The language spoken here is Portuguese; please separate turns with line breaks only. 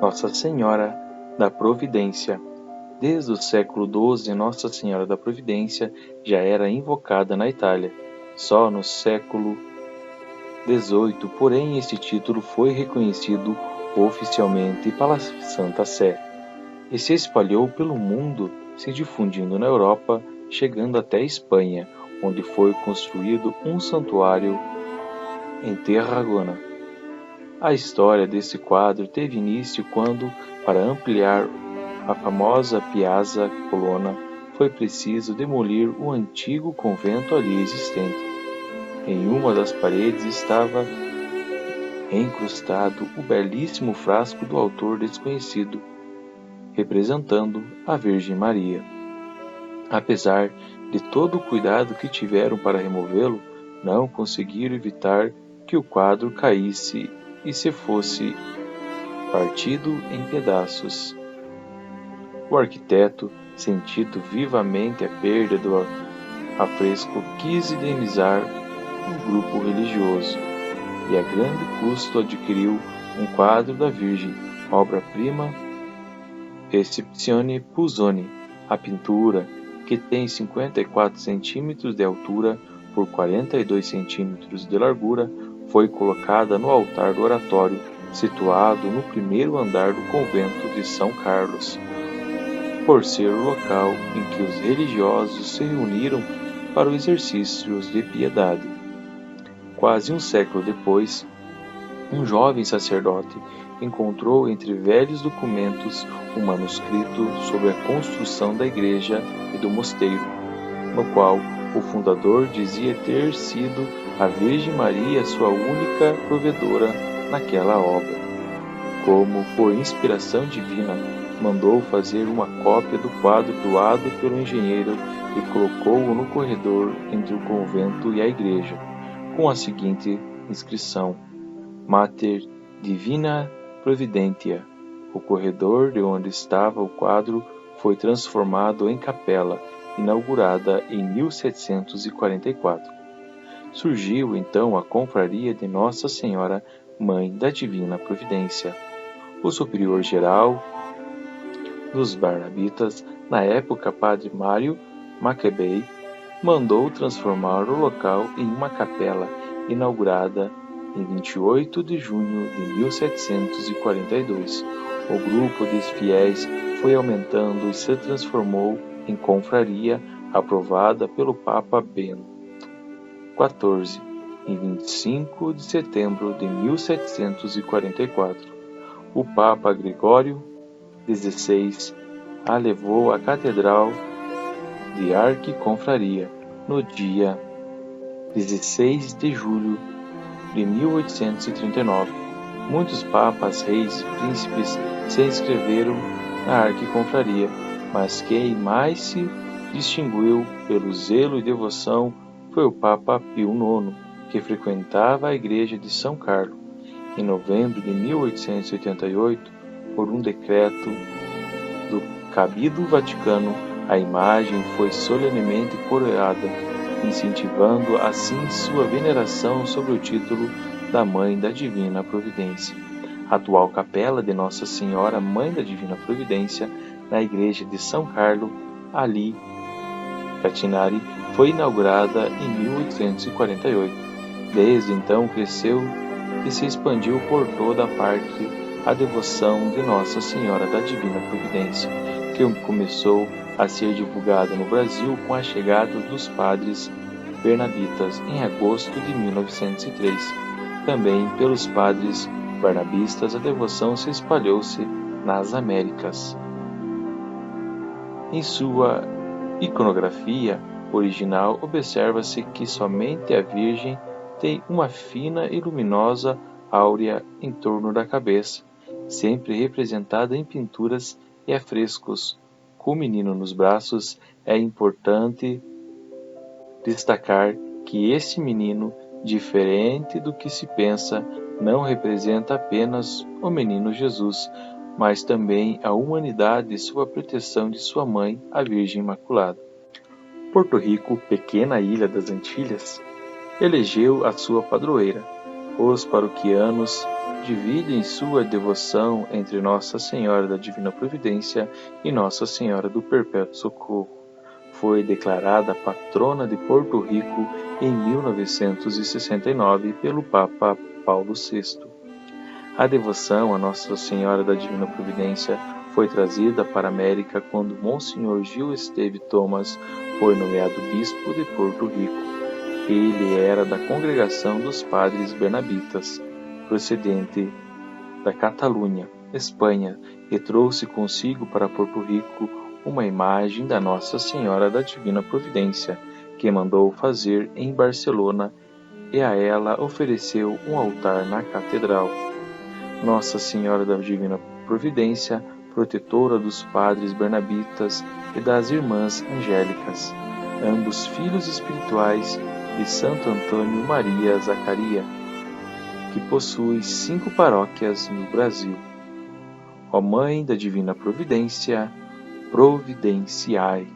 Nossa Senhora da Providência. Desde o século XII, Nossa Senhora da Providência já era invocada na Itália. Só no século XVIII, porém, esse título foi reconhecido oficialmente pela Santa Sé e se espalhou pelo mundo, se difundindo na Europa, chegando até a Espanha, onde foi construído um santuário em Tarragona. A história desse quadro teve início quando, para ampliar a famosa Piazza Colonna, foi preciso demolir o antigo convento ali existente. Em uma das paredes estava encrustado o belíssimo frasco do autor desconhecido, representando a Virgem Maria. Apesar de todo o cuidado que tiveram para removê-lo, não conseguiram evitar que o quadro caísse e se fosse partido em pedaços. O arquiteto, sentindo vivamente a perda do afresco, quis indenizar o grupo religioso e a grande custo adquiriu um quadro da Virgem, obra-prima Recepzione Pusoni. A pintura, que tem 54 centímetros de altura por 42 centímetros de largura, foi colocada no altar do oratório, situado no primeiro andar do convento de São Carlos, por ser o local em que os religiosos se reuniram para os exercícios de piedade. Quase um século depois, um jovem sacerdote encontrou entre velhos documentos um manuscrito sobre a construção da igreja e do mosteiro, no qual o fundador dizia ter sido a Virgem Maria sua única provedora naquela obra. Como por inspiração divina, mandou fazer uma cópia do quadro doado pelo engenheiro e colocou-o no corredor entre o convento e a igreja, com a seguinte inscrição: Mater Divina Providentia. O corredor de onde estava o quadro foi transformado em capela, inaugurada em 1744. Surgiu então a confraria de Nossa Senhora, Mãe da Divina Providência. O superior-geral dos Barnabitas, na época Padre Mário Maccabei, mandou transformar o local em uma capela, inaugurada em 28 de junho de 1742. O grupo de fiéis foi aumentando e se transformou em confraria aprovada pelo Papa Bento XIV, em 25 de setembro de 1744. O Papa Gregório XVI a levou à Catedral de Arquiconfraria no dia 16 de julho de 1839. Muitos papas, reis e príncipes se inscreveram na Arquiconfraria, mas quem mais se distinguiu pelo zelo e devoção foi o Papa Pio IX, que frequentava a igreja de São Carlo. Em novembro de 1888, por um decreto do Cabildo Vaticano, a imagem foi solenemente coroada, incentivando assim sua veneração sob o título da Mãe da Divina Providência. A atual capela de Nossa Senhora, Mãe da Divina Providência, na igreja de São Carlo, ali, Catinari, foi inaugurada em 1848. Desde então cresceu e se expandiu por toda a parte a devoção de Nossa Senhora da Divina Providência, que começou a ser divulgada no Brasil com a chegada dos padres Bernabitas em agosto de 1903. Também pelos padres barnabistas a devoção se espalhou-se nas Américas. Em sua iconografia original observa-se que somente a Virgem tem uma fina e luminosa áurea em torno da cabeça, sempre representada em pinturas e afrescos. Com o menino nos braços, é importante destacar que esse menino, diferente do que se pensa, não representa apenas o menino Jesus, mas também a humanidade sob a proteção de sua mãe, a Virgem Imaculada. Porto Rico, pequena ilha das Antilhas, elegeu a sua padroeira, Os paroquianos dividem sua devoção entre Nossa Senhora da Divina Providência e Nossa Senhora do Perpétuo Socorro. Foi declarada patrona de Porto Rico em 1969 pelo Papa Paulo VI. A devoção a Nossa Senhora da Divina Providência foi trazida para a América quando Monsenhor Gil Esteve Thomas foi nomeado bispo de Porto Rico. Ele era da congregação dos Padres Bernabitas, procedente da Catalunha, Espanha, e trouxe consigo para Porto Rico uma imagem da Nossa Senhora da Divina Providência, que mandou fazer em Barcelona, e a ela ofereceu um altar na catedral. Nossa Senhora da Divina Providência, protetora dos padres bernabitas e das irmãs angélicas, ambos filhos espirituais de Santo Antônio Maria Zacaria, que possui 5 paróquias no Brasil. Ó Mãe da Divina Providência, providenciai.